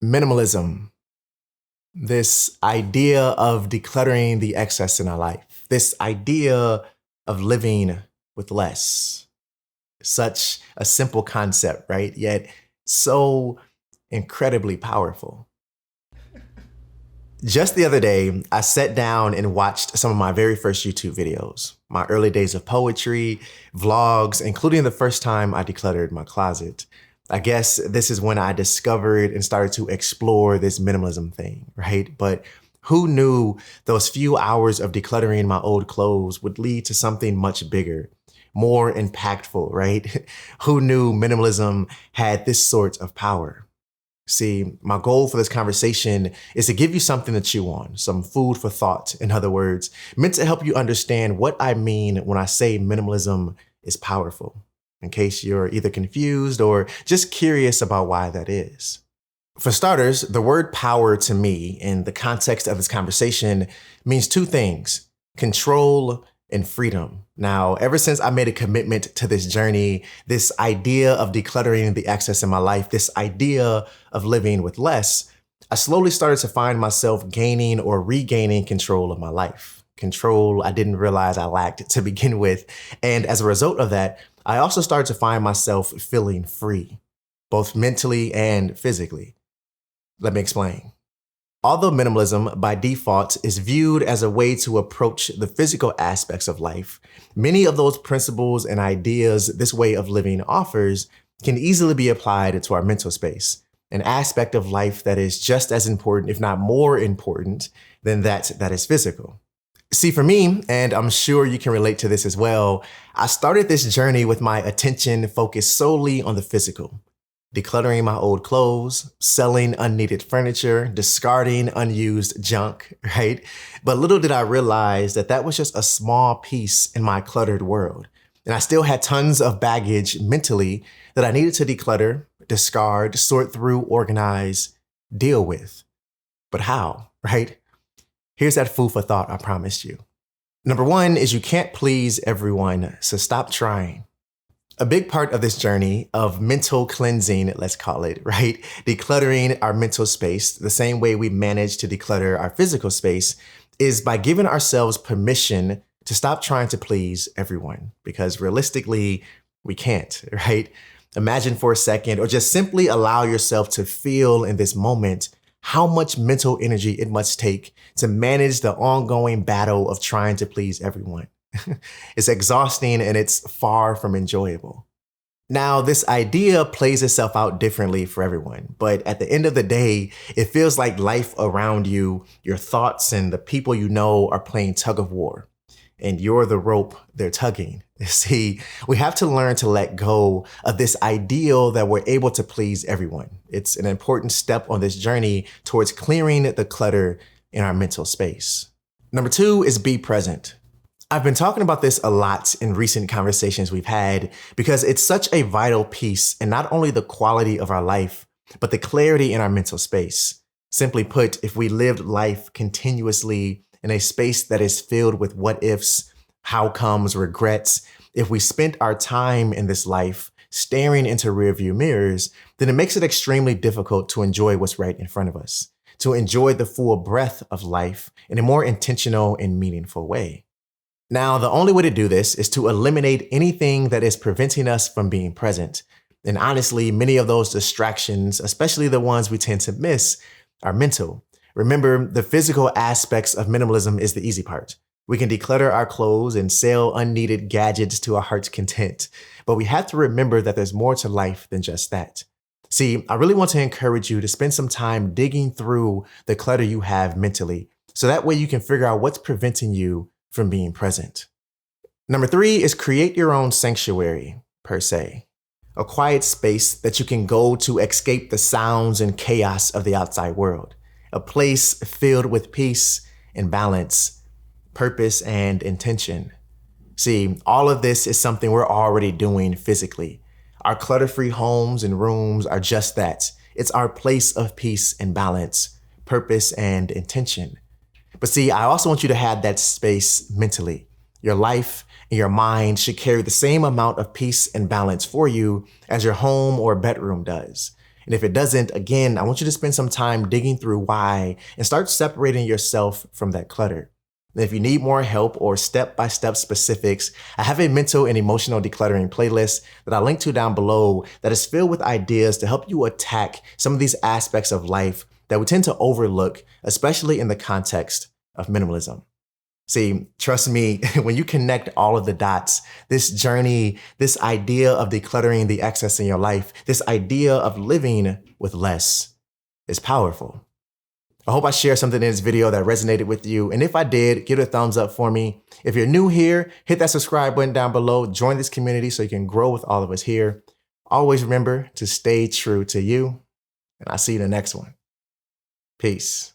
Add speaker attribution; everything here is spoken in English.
Speaker 1: Minimalism, this idea of decluttering the excess in our life, this idea of living with less. Such a simple concept, right? Yet so incredibly powerful. Just the other day, I sat down and watched some of my very first YouTube videos, my early days of poetry, vlogs, including the first time I decluttered my closet. I guess this is when I discovered and started to explore this minimalism thing, right? But who knew those few hours of decluttering my old clothes would lead to something much bigger, more impactful, right? Who knew minimalism had this sort of power? See, my goal for this conversation is to give you something to chew on, some food for thought, in other words, meant to help you understand what I mean when I say minimalism is powerful, in case you're either confused or just curious about why that is. For starters, the word power to me in the context of this conversation means two things: control and freedom. Now, ever since I made a commitment to this journey, this idea of decluttering the excess in my life, this idea of living with less, I slowly started to find myself gaining or regaining control of my life. Control I didn't realize I lacked to begin with. And as a result of that, I also started to find myself feeling free, both mentally and physically. Let me explain. Although minimalism by default is viewed as a way to approach the physical aspects of life, many of those principles and ideas this way of living offers can easily be applied to our mental space, an aspect of life that is just as important, if not more important, than that is physical. See, for me, and I'm sure you can relate to this as well, I started this journey with my attention focused solely on the physical. Decluttering my old clothes, selling unneeded furniture, discarding unused junk, right? But little did I realize that was just a small piece in my cluttered world. And I still had tons of baggage mentally that I needed to declutter, discard, sort through, organize, deal with. But how, right? Here's that food for thought I promised you. Number one is you can't please everyone, so stop trying. A big part of this journey of mental cleansing, let's call it, right? Decluttering our mental space, the same way we manage to declutter our physical space, is by giving ourselves permission to stop trying to please everyone, because realistically, we can't, right? Imagine for a second, or just simply allow yourself to feel in this moment how much mental energy it must take to manage the ongoing battle of trying to please everyone. It's exhausting and it's far from enjoyable. Now, this idea plays itself out differently for everyone, but at the end of the day, it feels like life around you, your thoughts and the people you know are playing tug of war, and you're the rope they're tugging. See, we have to learn to let go of this ideal that we're able to please everyone. It's an important step on this journey towards clearing the clutter in our mental space. Number two is be present. I've been talking about this a lot in recent conversations we've had because it's such a vital piece in not only the quality of our life, but the clarity in our mental space. Simply put, if we lived life continuously in a space that is filled with what ifs, how comes, regrets, if we spent our time in this life staring into rearview mirrors, then it makes it extremely difficult to enjoy what's right in front of us, to enjoy the full breadth of life in a more intentional and meaningful way. Now, the only way to do this is to eliminate anything that is preventing us from being present. And honestly, many of those distractions, especially the ones we tend to miss, are mental. Remember, the physical aspects of minimalism is the easy part. We can declutter our clothes and sell unneeded gadgets to our heart's content. But we have to remember that there's more to life than just that. See, I really want to encourage you to spend some time digging through the clutter you have mentally, so that way you can figure out what's preventing you from being present. Number three is create your own sanctuary, per se. A quiet space that you can go to escape the sounds and chaos of the outside world. A place filled with peace and balance, purpose and intention. See, all of this is something we're already doing physically. Our clutter-free homes and rooms are just that. It's our place of peace and balance, purpose and intention. But see, I also want you to have that space mentally. Your life and your mind should carry the same amount of peace and balance for you as your home or bedroom does. And if it doesn't, again, I want you to spend some time digging through why and start separating yourself from that clutter. And if you need more help or step-by-step specifics, I have a mental and emotional decluttering playlist that I'll link to down below that is filled with ideas to help you attack some of these aspects of life that we tend to overlook, especially in the context of minimalism. See, trust me, when you connect all of the dots, this journey, this idea of decluttering the excess in your life, this idea of living with less is powerful. I hope I shared something in this video that resonated with you. And if I did, give it a thumbs up for me. If you're new here, hit that subscribe button down below. Join this community so you can grow with all of us here. Always remember to stay true to you. And I'll see you in the next one. Peace.